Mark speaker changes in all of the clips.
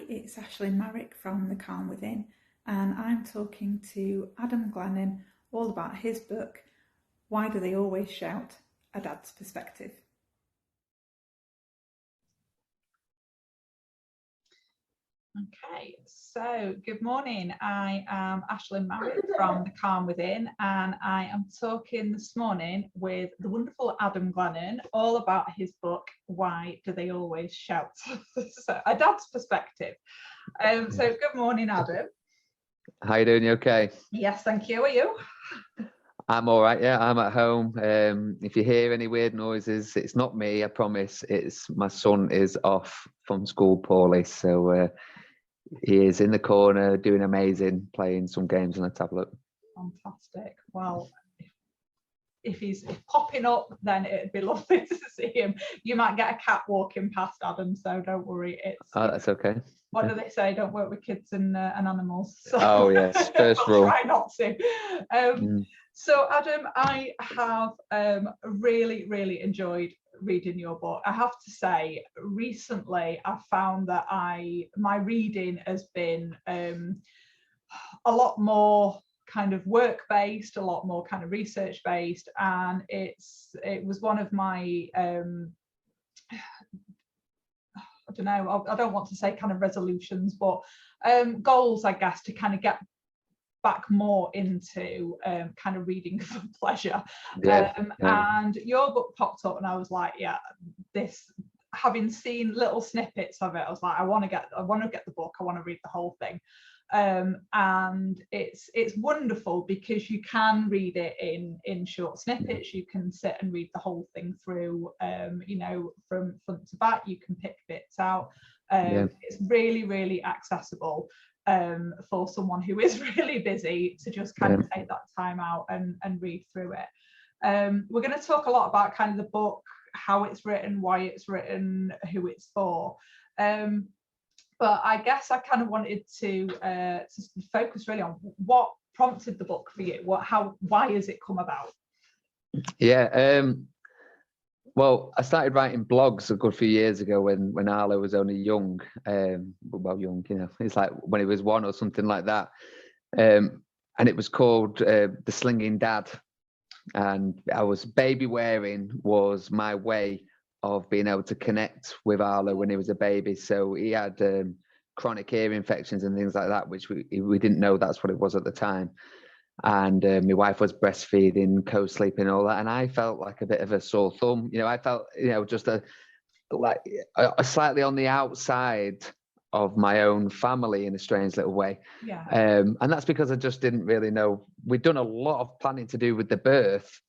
Speaker 1: it's Aislinn Marek from The Calm Within, and I'm talking to Adam Glennon all about his book, Why Do They Always Shout? A Dad's Perspective.
Speaker 2: Okay, so good morning. I am Aislinn Marek from The Calm Within, and I am talking this morning with the wonderful Adam Glennon all about his book, Why Do They Always Shout? So, A Dad's Perspective. So good morning, Adam.
Speaker 3: How you doing? You okay?
Speaker 2: Yes, thank you. Are you?
Speaker 3: I'm all right. Yeah, I'm at home. If you hear any weird noises, it's not me. I promise. It's my son is off from school poorly, so he is in the corner doing amazing, playing some games on a tablet.
Speaker 2: Fantastic. Well, if he's popping up, then it'd be lovely to see him. You might get a cat walking past, Adam, so don't worry.
Speaker 3: Oh, that's okay.
Speaker 2: What do they say? Don't work with kids and animals. So
Speaker 3: oh yes, first rule.
Speaker 2: Try not to. So Adam, I have really enjoyed reading your book. I have to say, recently I found that my reading has been a lot more kind of work-based, a lot more kind of research-based, and it was one of my I don't know, I don't want to say kind of resolutions, but goals, I guess, to kind of get back more into kind of reading for pleasure. And your book popped up and I was like, yeah, this, having seen little snippets of it, I was like, I want to get the book, I want to read the whole thing. And it's wonderful because you can read it in short snippets. You can sit and read the whole thing through, you know, from front to back. You can pick bits out. It's really accessible for someone who is really busy to just kind of take that time out and read through it. We're going to talk a lot about kind of the book, how it's written, why it's written, who it's for. But I guess I kind of wanted to focus really on what prompted the book for you. Why has it come about?
Speaker 3: Yeah. Well, I started writing blogs a good few years ago when Arlo was only young. Well, young, you know, it's like when he was 1 or something like that. And it was called The Slinging Dad. And baby wearing was my way of being able to connect with Arlo when he was a baby. So he had chronic ear infections and things like that, which we didn't know that's what it was at the time. And my wife was breastfeeding, co-sleeping, all that, and I felt like a bit of a sore thumb. You know, I felt, you know, just a slightly on the outside of my own family in a strange little way.
Speaker 2: Yeah.
Speaker 3: And that's because I just didn't really know. We'd done a lot of planning to do with the birth,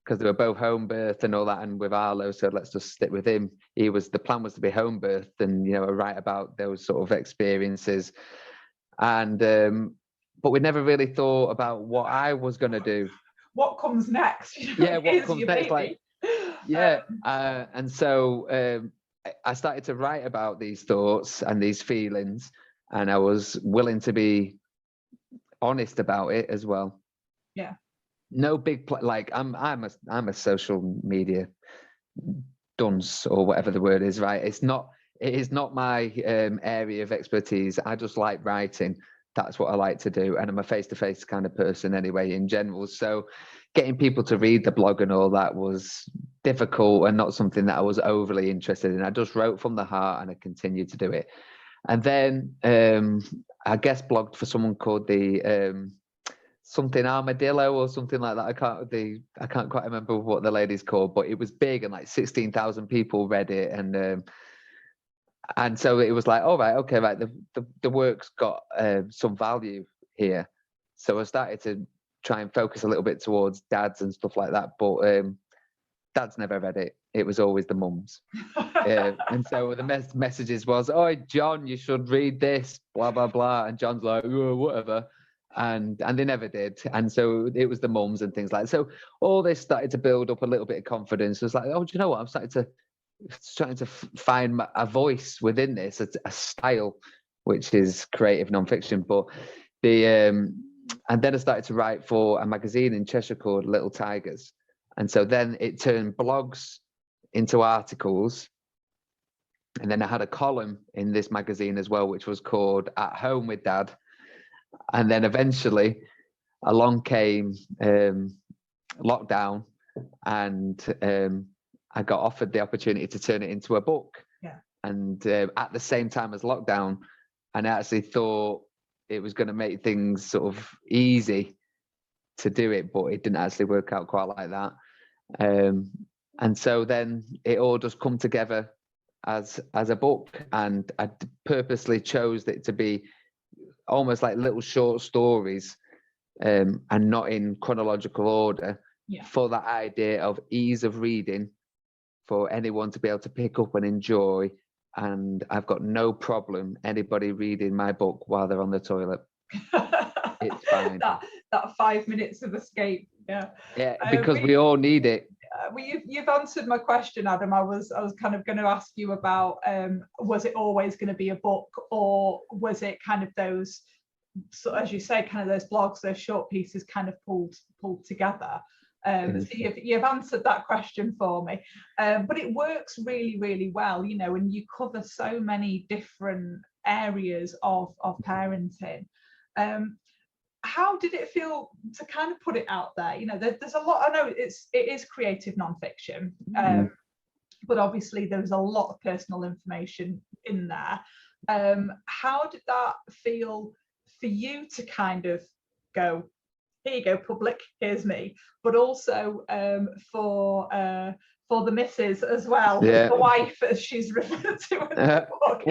Speaker 3: because they were both home birth and all that, and with Arlo, so let's just stick with him. The plan was to be home birth, and you know, write about those sort of experiences. And but we never really thought about what I was going to do.
Speaker 2: What comes next?
Speaker 3: What comes next? Like, and so I started to write about these thoughts and these feelings, and I was willing to be honest about it as well.
Speaker 2: Yeah.
Speaker 3: No big like I'm a social media dunce, or whatever the word is, right? It is not my area of expertise. I just like writing. That's what I like to do, and I'm a face-to-face kind of person anyway in general. So getting people to read the blog and all that was difficult and not something that I was overly interested in. I just wrote from the heart, and I continued to do it. And then I guest blogged for someone called the something Armadillo or something like that. I can't quite remember what the lady's called, but it was big, and like 16,000 people read it, and so it was like, all right, okay, right, the work's got some value here. So I started to try and focus a little bit towards dads and stuff like that, but dads never read it. It was always the mums. And so the messages was, oh, John, you should read this, blah blah blah, and John's like, oh, whatever. And they never did. And so it was the mums and things like that. So all this started to build up a little bit of confidence. It was like, oh, do you know what? I'm trying to find a voice within this, a style, which is creative nonfiction. But and then I started to write for a magazine in Cheshire called Little Tigers. And so then it turned blogs into articles. And then I had a column in this magazine as well, which was called At Home with Dad. And then eventually along came lockdown, and I got offered the opportunity to turn it into a book.
Speaker 2: Yeah.
Speaker 3: And at the same time as lockdown, and I actually thought it was going to make things sort of easy to do it, but it didn't actually work out quite like that. And so then it all just come together as a book, and I purposely chose it to be almost like little short stories, and not in chronological order, for that idea of ease of reading for anyone to be able to pick up and enjoy. And I've got no problem anybody reading my book while they're on the toilet. It's fine.
Speaker 2: that 5 minutes of escape. Yeah,
Speaker 3: because we all need it.
Speaker 2: Well, you've answered my question, Adam. I was kind of going to ask you about, was it always going to be a book, or was it kind of those, so as you say, kind of those blogs, those short pieces kind of pulled together? So you've answered that question for me, but it works really, really well, you know, and you cover so many different areas of parenting. How did it feel to kind of put it out there? You know, there's a lot. I know it is creative nonfiction, but obviously there's a lot of personal information in there. How did that feel for you to kind of go, here you go, public, here's me, but also for the missus as well, the wife, as she's referred to in the book.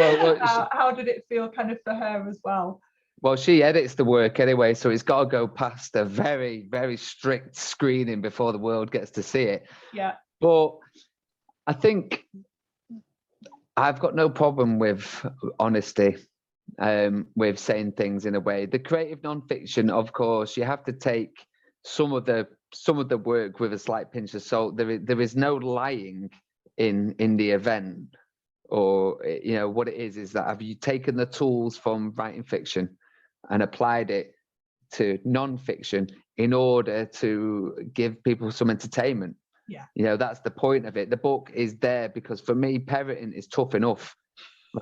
Speaker 2: How did it feel kind of for her as well?
Speaker 3: Well, she edits the work anyway, so it's got to go past a very, very strict screening before the world gets to see it.
Speaker 2: Yeah.
Speaker 3: But I think I've got no problem with honesty, with saying things in a way. The creative nonfiction, of course, you have to take some of the work with a slight pinch of salt. There is no lying in the event, or you know what it is that have you taken the tools from writing fiction and applied it to non-fiction in order to give people some entertainment.
Speaker 2: Yeah,
Speaker 3: you know, that's the point of it. The book is there because for me, parenting is tough enough,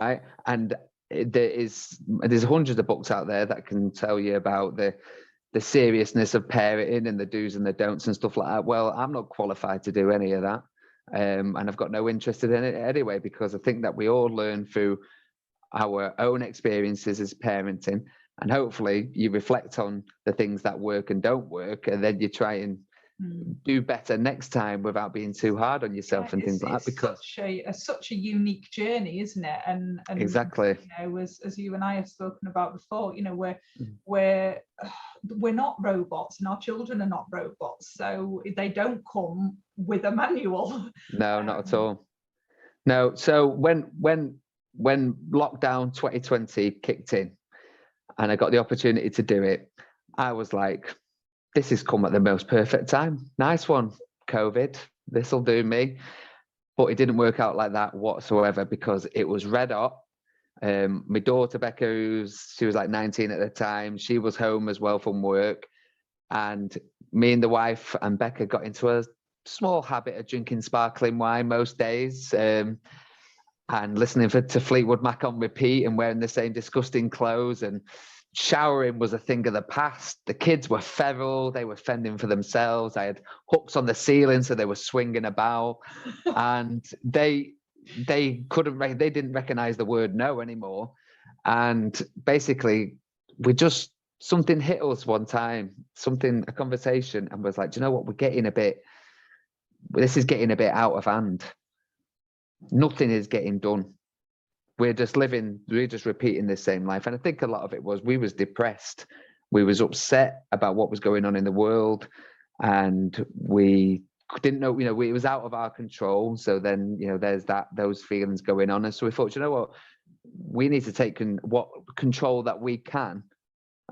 Speaker 3: right? And there's hundreds of books out there that can tell you about the seriousness of parenting and the do's and the don'ts and stuff like that. Well, I'm not qualified to do any of that, and I've got no interest in it anyway, because I think that we all learn through our own experiences as parenting, and hopefully you reflect on the things that work and don't work, and then you try and do better next time without being too hard on yourself and things like that. Because
Speaker 2: such a unique journey, isn't it? And
Speaker 3: exactly,
Speaker 2: you know, as you and I have spoken about before, you know, we're not robots, and our children are not robots, so they don't come with a manual.
Speaker 3: No, not at all. No. So when lockdown 2020 kicked in and I got the opportunity to do it, I was like, this has come at the most perfect time. Nice one, COVID. This'll do me. But it didn't work out like that whatsoever, because it was red hot. My daughter Becca, she was like 19 at the time, she was home as well from work, and me and the wife and Becca got into a small habit of drinking sparkling wine most days, and listening to Fleetwood Mac on repeat, and wearing the same disgusting clothes, and showering was a thing of the past. The kids were feral, they were fending for themselves. I had hooks on the ceiling so they were swinging about, and they didn't recognize the word no anymore. And basically something hit us one time, a conversation, and was like, do you know what, this is getting a bit out of hand. Nothing is getting done. We're just repeating the same life. And I think a lot of it was, we was depressed. We was upset about what was going on in the world. And we didn't know, it was out of our control. So then, there's those feelings going on. And so we thought, you know what, we need to take what control that we can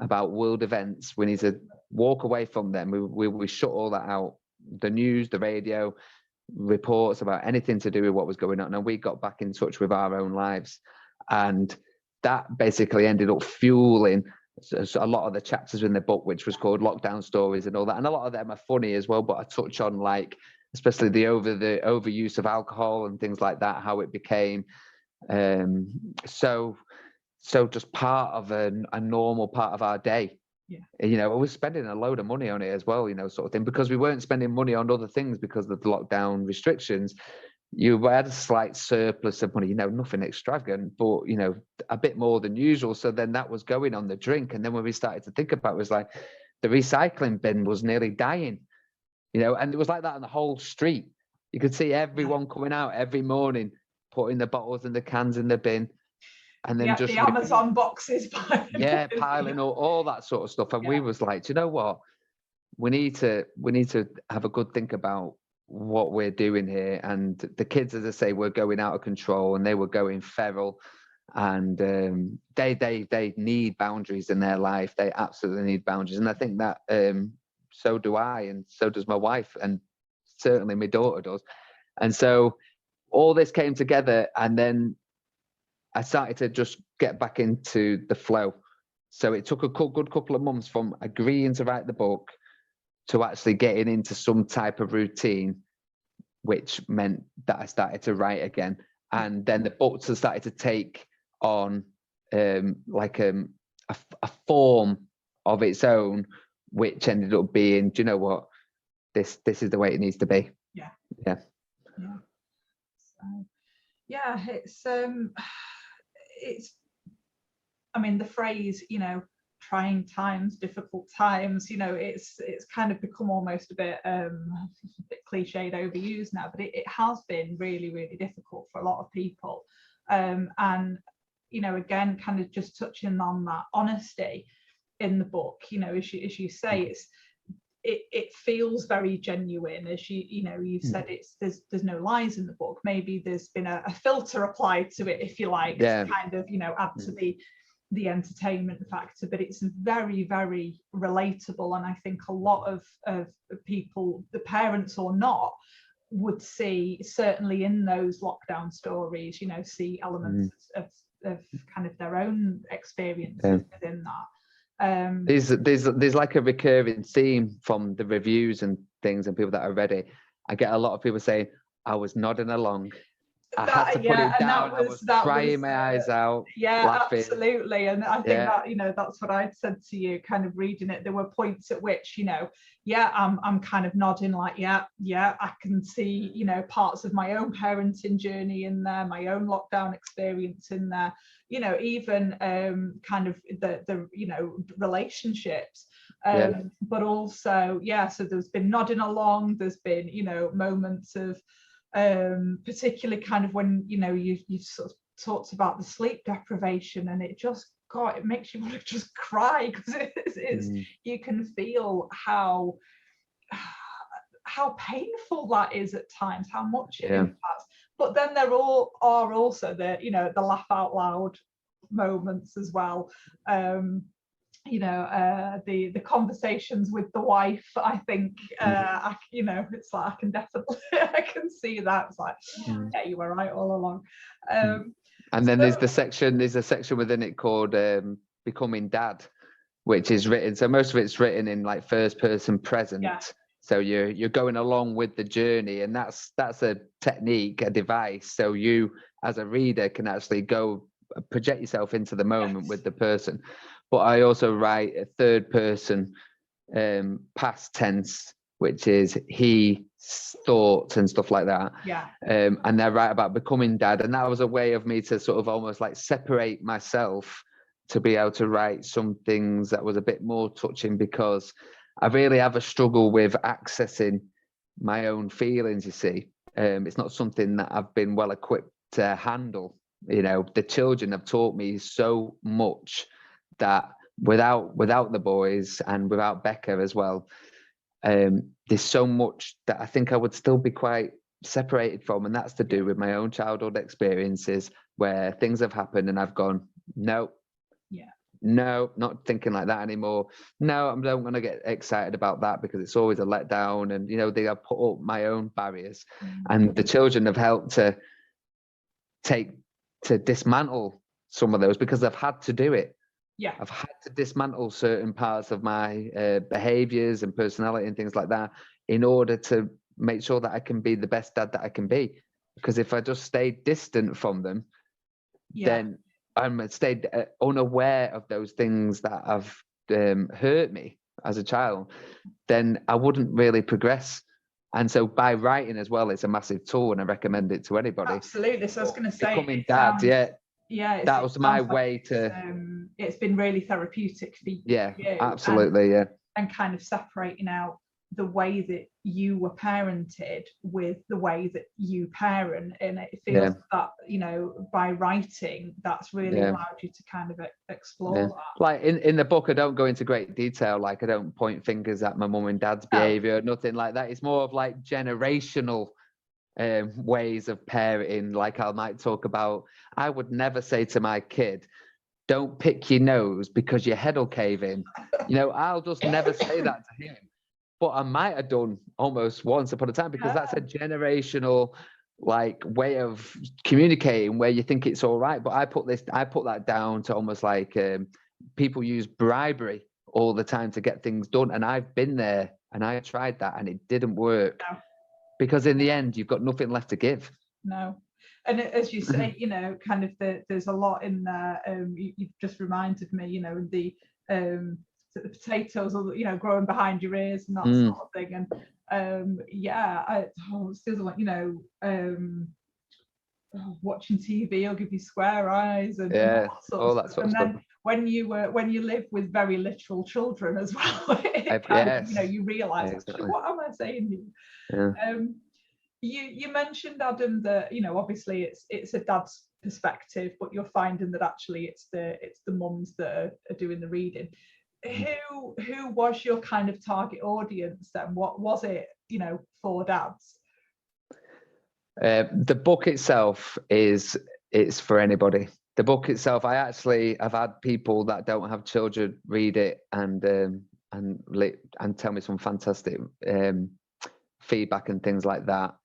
Speaker 3: about world events. We need to walk away from them. We shut all that out. The news, the radio, reports about anything to do with what was going on, and we got back in touch with our own lives, and that basically ended up fueling a lot of the chapters in the book, which was called Lockdown Stories and all that. And a lot of them are funny as well, but I touch on, like, especially the overuse of alcohol and things like that, how it became So just part of a normal part of our day.
Speaker 2: Yeah.
Speaker 3: You know, I was spending a load of money on it as well, you know, sort of thing, because we weren't spending money on other things because of the lockdown restrictions. You had a slight surplus of money, you know, nothing extravagant, but, you know, a bit more than usual. So then that was going on the drink. And then when we started to think about it, was like the recycling bin was nearly dying, you know, and it was like that on the whole street. You could see everyone coming out every morning, putting the bottles and the cans in the bin. And then just
Speaker 2: the Amazon boxes,
Speaker 3: piling all that sort of stuff. And we was like, do you know what? We need to have a good think about what we're doing here. And the kids, as I say, were going out of control and they were going feral. And they need boundaries in their life. They absolutely need boundaries. And I think that so do I, and so does my wife, and certainly my daughter does. And so all this came together, and then I started to just get back into the flow. So it took a good couple of months from agreeing to write the book to actually getting into some type of routine, which meant that I started to write again. And then the books have started to take on like a form of its own, which ended up being, do you know what? This is the way it needs to be.
Speaker 2: Yeah.
Speaker 3: Yeah.
Speaker 2: Yeah. So, yeah, it's, I mean, the phrase, you know, trying times, difficult times, you know, it's kind of become almost a bit cliched, overused now, but it has been really, really difficult for a lot of people. And, you know, again, kind of just touching on that honesty in the book, you know, as you say, it feels very genuine, as you know, you've said, there's no lies in the book. Maybe there's been a filter applied to it, if you like, to kind of, you know, add to the entertainment factor, but it's very, very relatable. And I think a lot of people, the parents or not, would see, certainly in those lockdown stories, you know, see elements of kind of their own experiences within that.
Speaker 3: There's like a recurring theme from the reviews and things and people that are ready. I get a lot of people saying, I was nodding along, I had to put it down, I was crying my eyes out, laughing.
Speaker 2: Absolutely. And I think that, you know, that's what I'd said to you, kind of reading it. There were points at which, you know, I'm kind of nodding like, I can see, you know, parts of my own parenting journey in there, my own lockdown experience in there, you know, even kind of the you know, relationships, but also, so there's been nodding along, there's been, you know, moments of particularly kind of when, you know, you sort of talked about the sleep deprivation, and it just, God, it makes you want to just cry, because it's you can feel how painful that is at times, how much it impacts. But then there are also the, you know, the laugh out loud moments as well. You know, the conversations with the wife, I think, you know, it's like, I can definitely I can see that. It's like, yeah, you were right all along.
Speaker 3: And then there's a section within it called Becoming Dad, which is written, so most of it's written in like first person present. So you're going along with the journey, and that's a technique, a device, so you as a reader can actually go project yourself into the moment with the person. But I also write a third person past tense, which is he thought and stuff like that. And I write about becoming dad, and that was a way of me to sort of almost like separate myself to be able to write some things that was a bit more touching, because I really have a struggle with accessing my own feelings, you see. It's not something that I've been well equipped to handle. You know, the children have taught me so much that without the boys and without Becca as well, there's so much that I think I would still be quite separated from, and that's to do with my own childhood experiences where things have happened and I've gone, no, not thinking like that anymore. No, I'm not going to get excited about that because it's always a letdown, and you know, they have put up my own barriers, and the children have helped to dismantle some of those, because I've had to do it. I've had to dismantle certain parts of my behaviors and personality and things like that in order to make sure that I can be the best dad that I can be. Because if I just stay distant from them, then I'm stayed unaware of those things that have hurt me as a child, then I wouldn't really progress. And so by writing as well, it's a massive tool, and I recommend it to anybody.
Speaker 2: Absolutely. So I was going to say,
Speaker 3: becoming dad, that was my way to.
Speaker 2: It's been really therapeutic for you.
Speaker 3: Yeah, absolutely,
Speaker 2: and kind of separating out the way that you were parented with the way that you parent, and it feels that, you know, by writing, that's really allowed you to kind of explore that.
Speaker 3: Like in the book, I don't go into great detail, like I don't point fingers at my mum and dad's behavior, nothing like that. It's more of like generational ways of parenting. Like I might talk about, I would never say to my kid, don't pick your nose because your head will cave in. You know, I'll just never say that to him. But I might have done almost once upon a time, because that's a generational like way of communicating where you think it's all right. But I put that down to almost like people use bribery all the time to get things done. And I've been there and I tried that and it didn't work, because in the end, you've got nothing left to give.
Speaker 2: No. And as you say, you know, kind of there's a lot in there. You've just reminded me, you know, the potatoes, or, you know, growing behind your ears and that sort of thing. And still like, you know, watching TV will give you square eyes and all that sort of stuff. Then when you live with very literal children as well, you know, you realise, what am I saying here? You mentioned, Adam, that, you know, obviously it's a dad's perspective, but you're finding that actually it's the mums that are doing the reading. Who was your kind of target audience then? What was it, you know, for dads?
Speaker 3: The book itself it's for anybody. The book itself, I've had people that don't have children read it and tell me some fantastic feedback and things like that.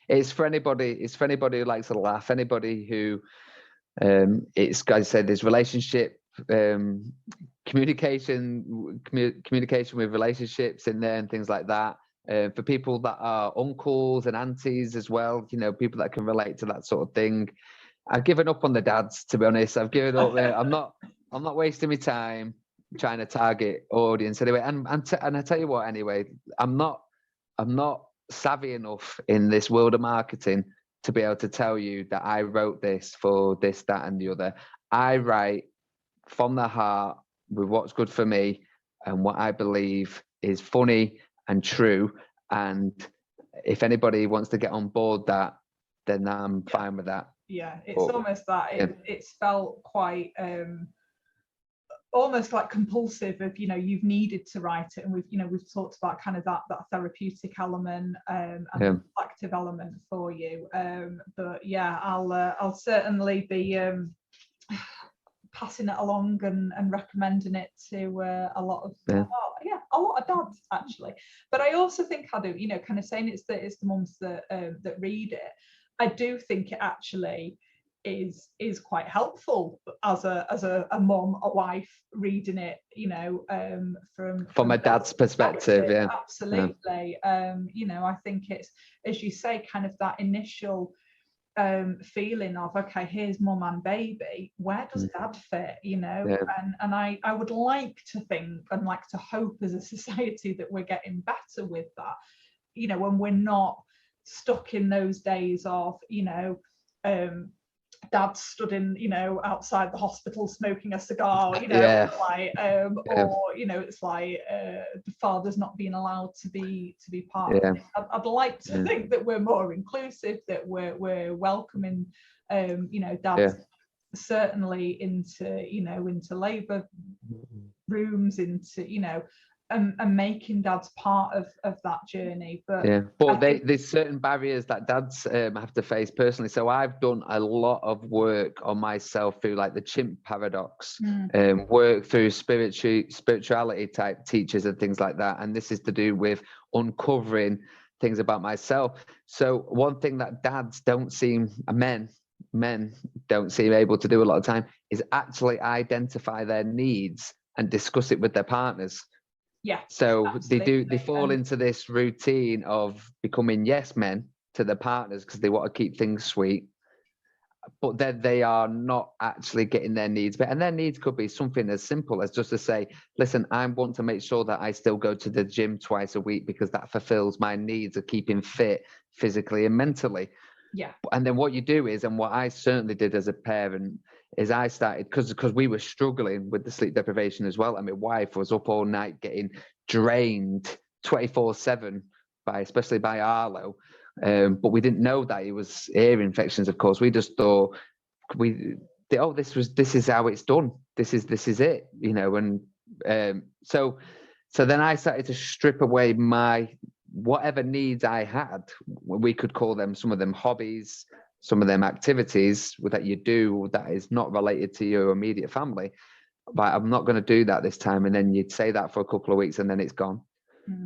Speaker 3: It's for anybody. It's for anybody who likes to laugh. Anybody who it's, guys said, there's relationship communication with relationships in there and things like that. For people that are uncles and aunties as well, you know, people that can relate to that sort of thing. I've given up on the dads, to be honest. I've given up there. I'm not wasting my time trying to target audience anyway. And I tell you what, anyway, I'm not savvy enough in this world of marketing to be able to tell you that I wrote this for this, that, and the other. I write from the heart with what's good for me and what I believe is funny and true. And if anybody wants to get on board that, then I'm fine with that.
Speaker 2: Yeah, it's almost that it's felt quite almost like compulsive of, you know, you've needed to write it, and we've talked about kind of that therapeutic element and reflective element for you. But yeah, I'll certainly be passing it along and recommending it to a lot of dads actually. But I also think, Adam, you know, kind of saying it's the mums that read it, I do think it actually is quite helpful as a mum, a wife reading it, you know, from
Speaker 3: a dad's perspective. Yeah,
Speaker 2: absolutely. You know, I think it's, as you say, kind of that initial feeling of, okay, here's mum and baby, where does dad fit, you know? And I would like to think and like to hope as a society that we're getting better with that, you know, when we're not stuck in those days of, you know, dad stood in, you know, outside the hospital smoking a cigar, you know, like or, you know, it's like the father's not being allowed to be part of it. I'd like to think that we're more inclusive, that we're welcoming you know, dads certainly into, you know, into labour rooms, into, you know, and making dads part of that journey. But
Speaker 3: there's certain barriers that dads have to face personally. So I've done a lot of work on myself through like the chimp paradox, work through spirituality type teachers and things like that. And this is to do with uncovering things about myself. So one thing that dads don't seem, men don't seem able to do a lot of time is actually identify their needs and discuss it with their partners.
Speaker 2: Yeah.
Speaker 3: So
Speaker 2: absolutely.
Speaker 3: they fall into this routine of becoming yes men to their partners because they want to keep things sweet. but then they are not actually getting their needs met. And their needs could be something as simple as just to say, listen, I want to make sure that I still go to the gym twice a week because that fulfills my needs of keeping fit physically and mentally.
Speaker 2: Yeah.
Speaker 3: And then what you do is, and what I certainly did as a parent, is I started, because we were struggling with the sleep deprivation as well. And my wife was up all night getting drained 24/7 especially by Arlo. But we didn't know that it was ear infections, of course. We just thought this is how it's done. This is it, and so then I started to strip away my whatever needs I had. We could call them, some of them hobbies, some of them activities that you do that is not related to your immediate family. But I'm not going to do that this time. And then you'd say that for a couple of weeks and then it's gone.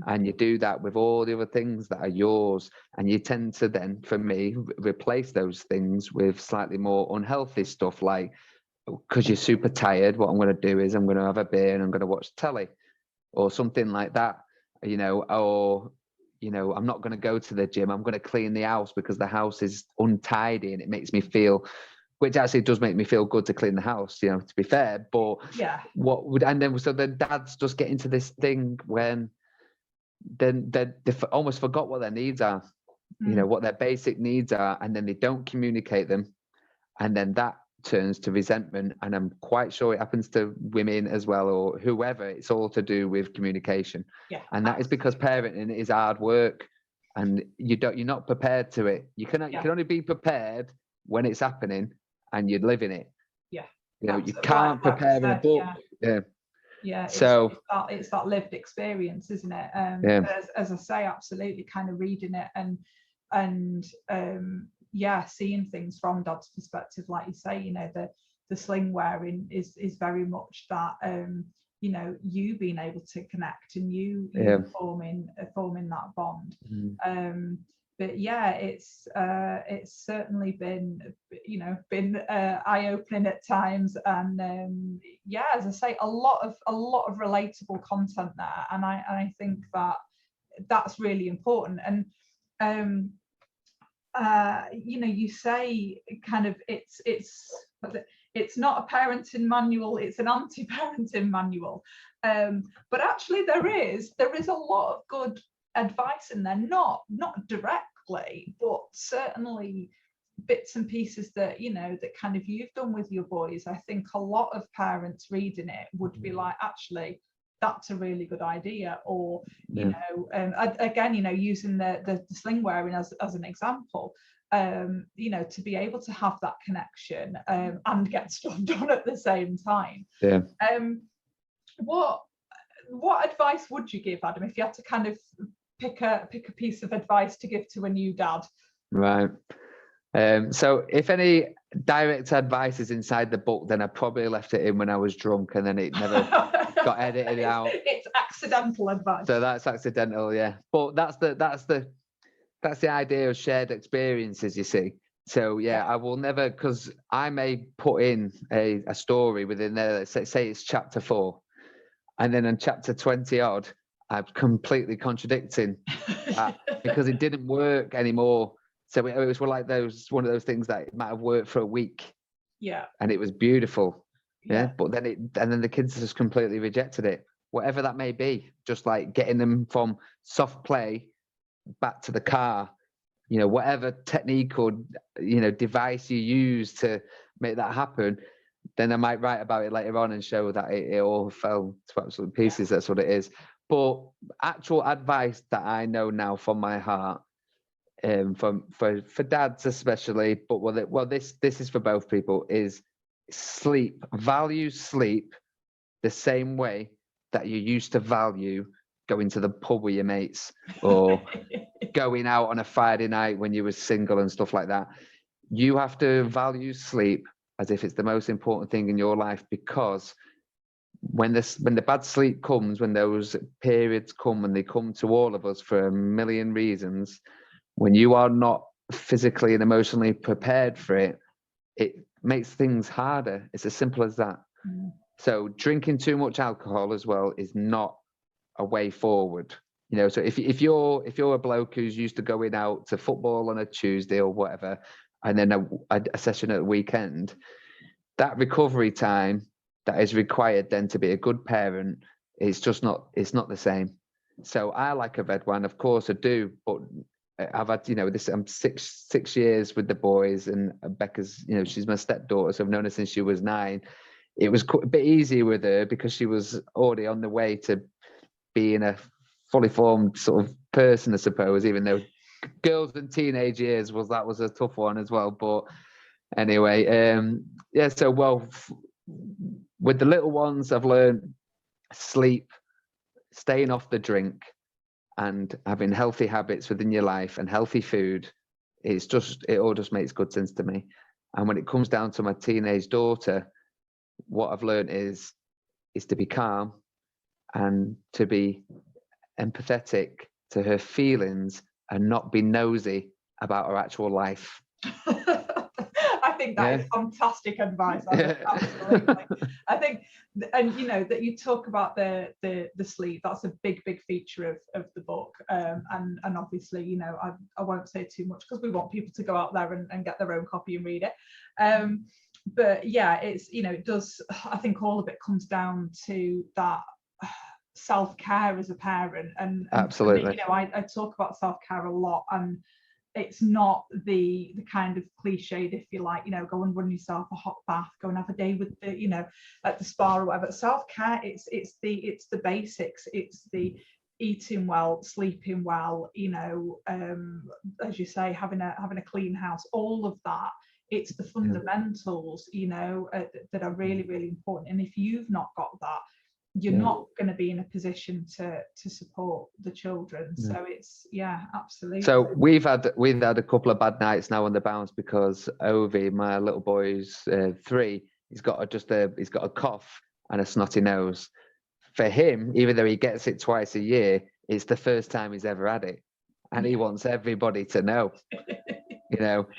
Speaker 3: And you do that with all the other things that are yours, and you tend to then, for me, replace those things with slightly more unhealthy stuff, like, because you're super tired, what I'm going to do is I'm going to have a beer and I'm going to watch telly or something like that, or I'm not going to go to the gym, I'm going to clean the house because the house is untidy and it makes me feel, which actually does make me feel good to clean the house, to be fair. But
Speaker 2: yeah,
Speaker 3: so then dads just get into this thing when then they almost forgot what their needs are, what their basic needs are, and then they don't communicate them, and then that turns to resentment. And I'm quite sure it happens to women as well, or whoever. It's all to do with communication.
Speaker 2: Yeah,
Speaker 3: and that is because parenting is hard work, and you're not prepared to it. You can only be prepared when it's happening and you're living it.
Speaker 2: Yeah,
Speaker 3: you can't prepare in a book.
Speaker 2: Yeah,
Speaker 3: So
Speaker 2: it's that lived experience, isn't it? As I say, absolutely, kind of reading it and seeing things from Dad's perspective, like you say, the sling wearing is very much that you being able to connect and you forming that bond. But yeah, it's certainly been eye-opening at times, and as I say, a lot of relatable content there, and I think that's really important. And you say kind of it's not a parenting manual, it's an anti-parenting manual, but actually there is a lot of good advice in there, not directly, but certainly bits and pieces that that kind of you've done with your boys. I think a lot of parents reading it would be like, actually, that's a really good idea. Or again, using the sling wearing as an example, to be able to have that connection and get stuff done at the same time. What advice would you give, Adam, if you had to kind of pick a piece of advice to give to a new dad?
Speaker 3: Right. So if any direct advice is inside the book, then I probably left it in when I was drunk, and then it never got edited out.
Speaker 2: It's accidental advice.
Speaker 3: So that's accidental, yeah. But that's the idea of shared experiences, you see. So I will never, because I may put in a story within there that say it's chapter 4, and then in chapter 20 odd, I'm completely contradicting that because it didn't work anymore. So it was one of those things that it might have worked for a week.
Speaker 2: Yeah.
Speaker 3: And it was beautiful. Yeah. But then the kids just completely rejected it. Whatever that may be, just like getting them from soft play back to the car, whatever technique or device you use to make that happen, then I might write about it later on and show that it all fell to absolute pieces. That's what it is. But actual advice that I know now from my heart, for dads especially, but this is for both people, is sleep. Value sleep the same way that you used to value going to the pub with your mates, or going out on a Friday night when you were single and stuff like that. You have to value sleep as if it's the most important thing in your life, because when the bad sleep comes, when those periods come, and they come to all of us for a million reasons, when you are not physically and emotionally prepared for it, it makes things harder. It's as simple as that. So drinking too much alcohol as well is not a way forward. So if you're a bloke who's used to going out to football on a Tuesday or whatever, and then a session at the weekend, that recovery time that is required then to be a good parent, it's not the same. So I like a red wine, of course I do, but I've had, I'm 6 years with the boys, and Becca's, she's my stepdaughter, so I've known her since she was 9. It was a bit easier with her because she was already on the way to being a fully formed sort of person, I suppose, even though girls in teenage years was a tough one as well. But anyway, so with the little ones, I've learned sleep, staying off the drink, and having healthy habits within your life and healthy food. It all just makes good sense to me. And when it comes down to my teenage daughter, what I've learned is to be calm and to be empathetic to her feelings and not be nosy about her actual life.
Speaker 2: I think that is fantastic advice. Absolutely. I think, and that you talk about the sleep, that's a big feature of the book, and obviously I won't say too much because we want people to go out there and get their own copy and read it, but yeah, it's it does, I think all of it comes down to that self-care as a parent, and
Speaker 3: absolutely,
Speaker 2: I talk about self-care a lot, and it's not the kind of cliched, if you like, go and run yourself a hot bath, go and have a day with the at the spa or whatever. Self-care, it's the basics, it's the eating well, sleeping well, as you say, having a clean house, all of that. It's the fundamentals, that are really important. And if you've not got that, you're not going to be in a position to support the children. So it's absolutely.
Speaker 3: So we've had a couple of bad nights now on the bounce because Ovi, my little boy's 3, he's got a cough and a snotty nose. For him, even though he gets it twice a year, it's the first time he's ever had it, and he wants everybody to know.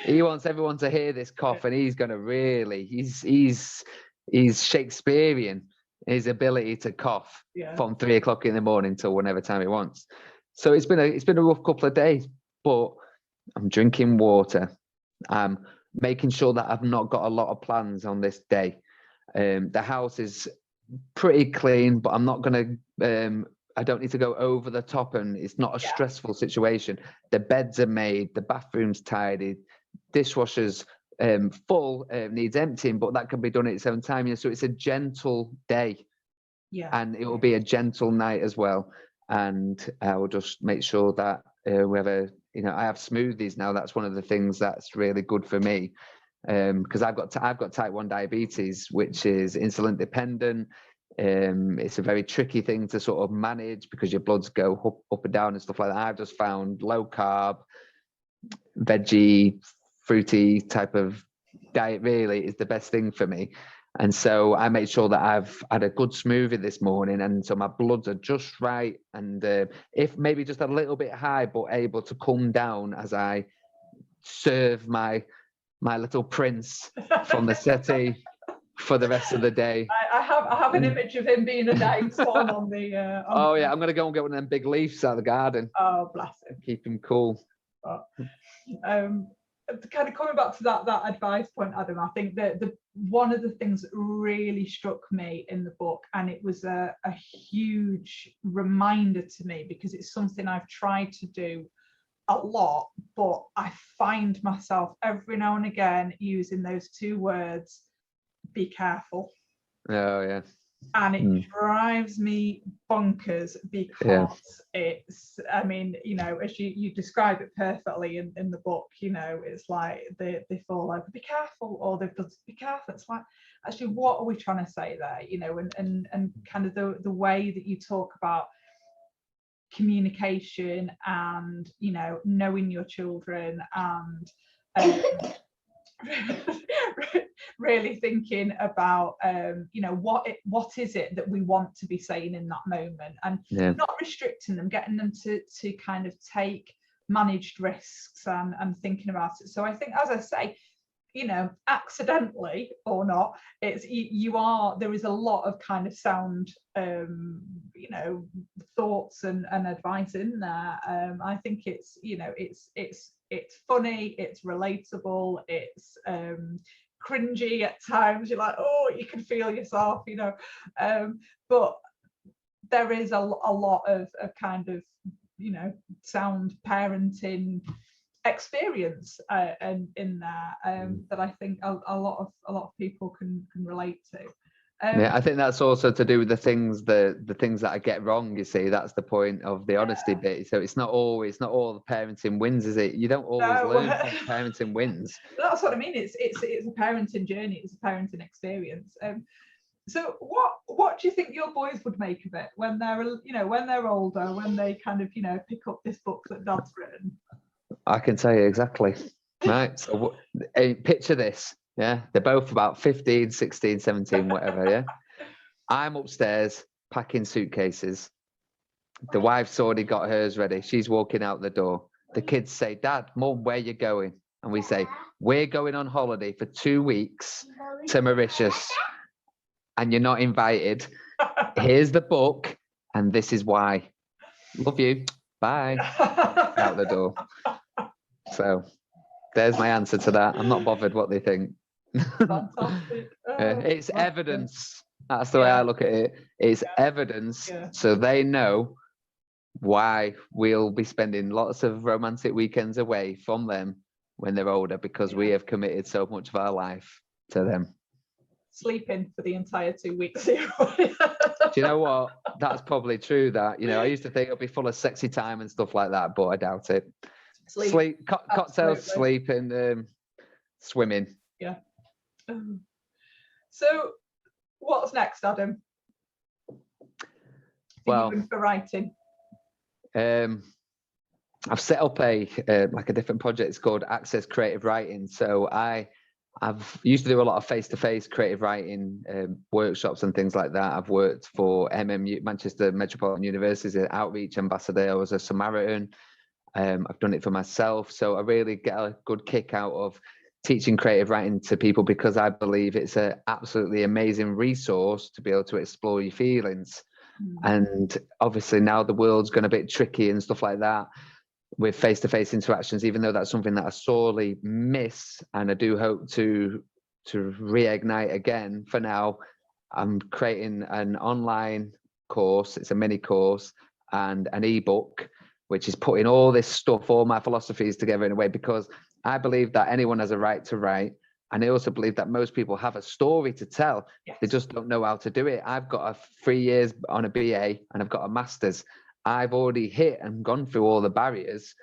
Speaker 3: He wants everyone to hear this cough, and he's going to really, he's Shakespearean, his ability to cough from 3 o'clock in the morning till whenever time he wants. So it's been a rough couple of days, but I'm drinking water. I'm making sure that I've not got a lot of plans on this day. The house is pretty clean, but I'm not going to, I don't need to go over the top, and it's not a stressful situation. The beds are made, the bathroom's tidied, dishwasher's full, needs emptying, but that can be done at its own time. So it's a gentle day, and it will be a gentle night as well. And I will just make sure that we have I have smoothies now. That's one of the things that's really good for me, because I've got type 1 diabetes, which is insulin dependent. It's a very tricky thing to sort of manage because your bloods go up and down and stuff like that. I've just found low carb, veggie, fruity type of diet really is the best thing for me. And so I made sure that I've had a good smoothie this morning, and so my bloods are just right, and if maybe just a little bit high, but able to come down as I serve my little prince from the settee for the rest of the day.
Speaker 2: I have an image of him being a nice one on the
Speaker 3: I'm gonna go and get one of them big leaves out of the garden.
Speaker 2: Oh, bless him.
Speaker 3: Keep him cool.
Speaker 2: Kind of coming back to that advice point, Adam, I think that one of the things that really struck me in the book, and it was a huge reminder to me because it's something I've tried to do a lot, but I find myself every now and again using those 2 words, be careful.
Speaker 3: Oh yeah.
Speaker 2: And it drives me bonkers because it's, I mean, as you describe it perfectly in the book, it's like they fall over, be careful, or they've done, be careful. It's like, actually, what are we trying to say there? And kind of the way that you talk about communication and, knowing your children, and really thinking about what is it that we want to be saying in that moment, and not restricting them, getting them to kind of take managed risks and thinking about it. So I think, as I say, accidentally or not, it's there is a lot of kind of sound thoughts and advice in there. I think it's it's funny, it's relatable, it's cringy at times. You're like, oh, you can feel yourself, but there is a lot of kind of sound parenting experience and in there that I think a lot of people can relate to.
Speaker 3: Yeah, I think that's also to do with the things that I get wrong. You see, that's the point of the honesty bit. So it's not all the parenting wins, is it? You don't always learn from parenting wins.
Speaker 2: That's what I mean. It's a parenting journey. It's a parenting experience. So what do you think your boys would make of it when they're older, when they kind of pick up this book that Dad's written?
Speaker 3: I can tell you exactly. Right. So picture this. Yeah. They're both about 15, 16, 17, whatever. Yeah. I'm upstairs packing suitcases. The wife's already got hers ready. She's walking out the door. The kids say, Dad, Mum, where you going? And we say, we're going on holiday for 2 weeks to Mauritius. And you're not invited. Here's the book, and this is why. Love you. Bye. Out the door. So there's my answer to that. I'm not bothered what they think.
Speaker 2: Fantastic.
Speaker 3: It's evidence. That's the way I look at it. It's evidence, so they know why we'll be spending lots of romantic weekends away from them when they're older, because we have committed so much of our life to them.
Speaker 2: Sleeping for the entire 2 weeks here.
Speaker 3: Do you know what? That's probably true. That I used to think it'll be full of sexy time and stuff like that, but I doubt it. Sleep, cocktails, sleep, and swimming.
Speaker 2: Yeah. So, what's next, Adam?
Speaker 3: Well,
Speaker 2: for writing.
Speaker 3: I've set up a different project. It's called Access Creative Writing. So I've used to do a lot of face-to-face creative writing workshops and things like that. I've worked for MMU, Manchester Metropolitan University, as an outreach ambassador. I was a Samaritan. I've done it for myself. So I really get a good kick out of teaching creative writing to people, because I believe it's an absolutely amazing resource to be able to explore your feelings. And obviously now the world's gone a bit tricky and stuff like that with face-to-face interactions, even though that's something that I sorely miss, and I do hope to reignite again. For now, I'm creating an online course. It's a mini course and an ebook, which is putting all this stuff, all my philosophies together in a way, because I believe that anyone has a right to write. And I also believe that most people have a story to tell. Yes. They just don't know how to do it. I've got 3 years on a BA and I've got a master's. I've already hit and gone through all the barriers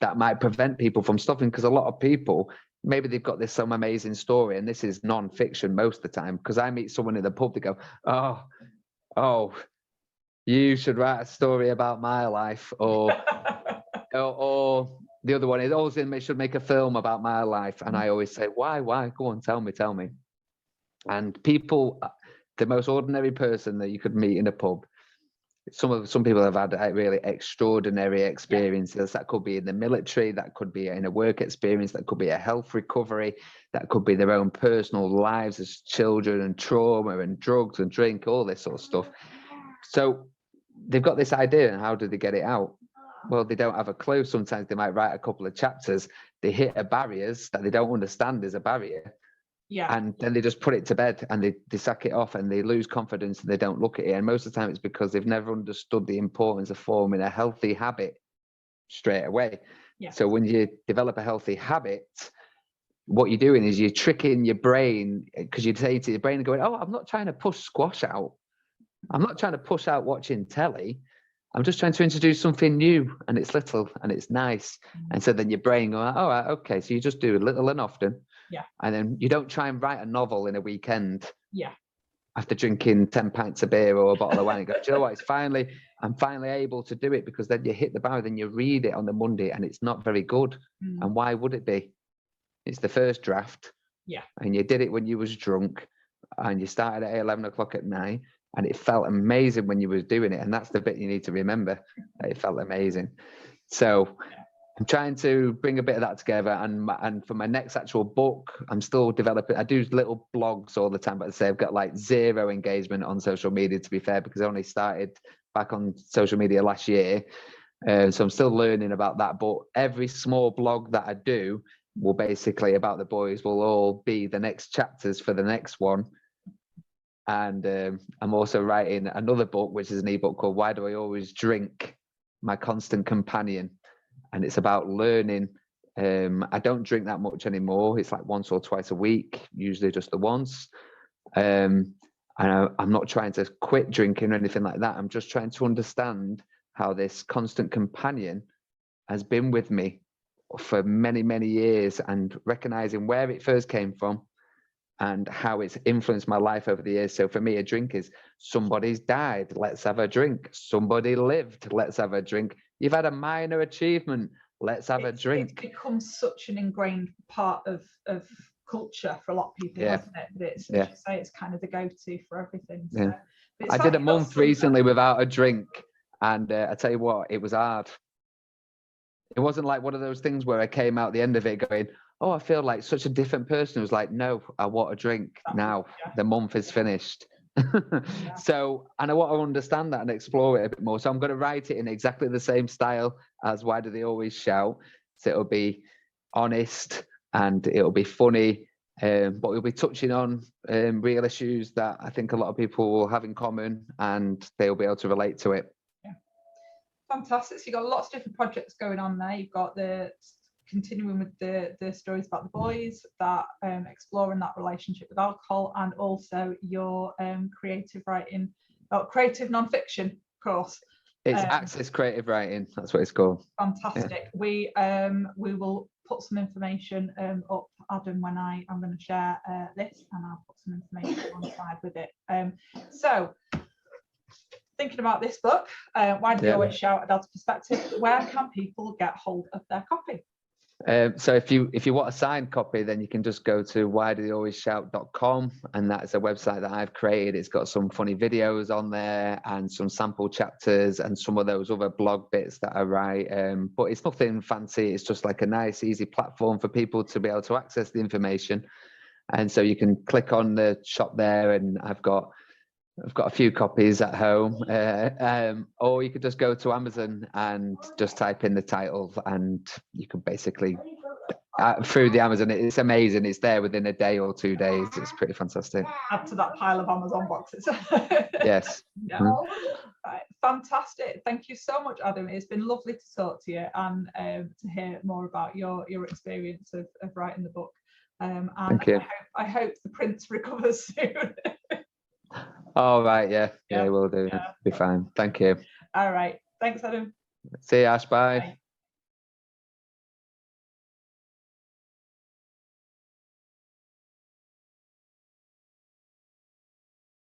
Speaker 3: that might prevent people from stopping, because a lot of people, maybe they've got some amazing story, and this is non-fiction most of the time, because I meet someone in the pub, they go, oh, you should write a story about my life, or the other one is, they should make a film about my life. And I always say, why? Go on, tell me. And people, the most ordinary person that you could meet in a pub, some people have had really extraordinary experiences. That could be in the military, that could be in a work experience, that could be a health recovery, that could be their own personal lives as children, and trauma and drugs and drink, all this sort of stuff. So they've got this idea, and how do they get it out? Well, they don't have a clue. Sometimes they might write a couple of chapters, they hit barriers that they don't understand is a barrier. Yeah. And then they just put it to bed, and they sack it off, and they lose confidence, and they don't look at it. And most of the time it's because they've never understood the importance of forming a healthy habit straight away. Yeah. So when you develop a healthy habit, what you're doing is you're tricking your brain, because you're saying to your brain, going, oh, I'm not trying to push squash out. I'm not trying to push out watching telly. I'm just trying to introduce something new, and it's little and it's nice. And so then your brain goes, all right, okay. So you just do little and often. Yeah. And then you don't try and write a novel in a weekend. Yeah. After drinking 10 pints of beer or a bottle of wine, you go, do you know what? I'm finally able to do it, because then you hit the barrier, then you read it on the Monday and it's not very good. And why would it be? It's the first draft. Yeah. And you did it when you was drunk, and you started at 11 o'clock at night. And it felt amazing when you were doing it. And that's the bit you need to remember, that it felt amazing. So I'm trying to bring a bit of that together, and for my next actual book, I'm still developing. I do little blogs all the time, but I say I've got like 0 engagement on social media, to be fair, because I only started back on social media last year. So I'm still learning about that. But every small blog that I do will basically about the boys will all be the next chapters for the next one. And I'm also writing another book, which is an ebook called Why Do I Always Drink? My Constant Companion. And it's about learning. I don't drink that much anymore. It's like once or twice a week, usually just the once. And I'm not trying to quit drinking or anything like that. I'm just trying to understand how this constant companion has been with me for many, many years, and recognizing where it first came from and how it's influenced my life over the years. So for me, a drink is somebody's died, let's have a drink. Somebody lived, let's have a drink. You've had a minor achievement, let's have a drink.
Speaker 2: It's become such an ingrained part of culture for a lot of people, hasn't it? But it's, as you say, it's kind of the go-to for everything. So.
Speaker 3: I did a month recently without a drink, and I tell you what, it was hard. It wasn't like one of those things where I came out the end of it going, oh, I feel like such a different person. It was like, no, I want a drink now. The month is finished. So, and I want to understand that and explore it a bit more. So I'm going to write it in exactly the same style as Why Do They Always Shout? So it'll be honest and it'll be funny, but we'll be touching on real issues that I think a lot of people will have in common, and they'll be able to relate to it.
Speaker 2: Yeah, fantastic. So you've got lots of different projects going on there. You've got the continuing with the stories about the boys, that exploring that relationship with alcohol, and also your creative writing, creative non-fiction course.
Speaker 3: It's Access Creative Writing, that's what it's called.
Speaker 2: Fantastic. Yeah. We will put some information up, Adam, when I'm going to share this, and I'll put some information alongside with it. So thinking about this book, Why Do They Always Shout? A Dad's Perspective, where can people get hold of their copy?
Speaker 3: So if you want a signed copy, then you can just go to whydotheyalwaysshout.com, and that's a website that I've created. It's got some funny videos on there and some sample chapters and some of those other blog bits that I write. But it's nothing fancy. It's just like a nice, easy platform for people to be able to access the information. And so you can click on the shop there, and I've got a few copies at home, or you could just go to Amazon and just type in the title, and you can basically, through the Amazon, it's amazing. It's there within a day or 2 days. It's pretty fantastic.
Speaker 2: Add to that pile of Amazon boxes.
Speaker 3: Yes.
Speaker 2: Yeah. Right. Fantastic. Thank you so much, Adam. It's been lovely to talk to you and to hear more about your experience of writing the book. And
Speaker 3: Thank you.
Speaker 2: I hope the print recovers soon.
Speaker 3: All right, yeah, we'll do. Be fine. Thank you.
Speaker 2: All right. Thanks, Adam.
Speaker 3: See you, Ash. Bye.
Speaker 2: Bye.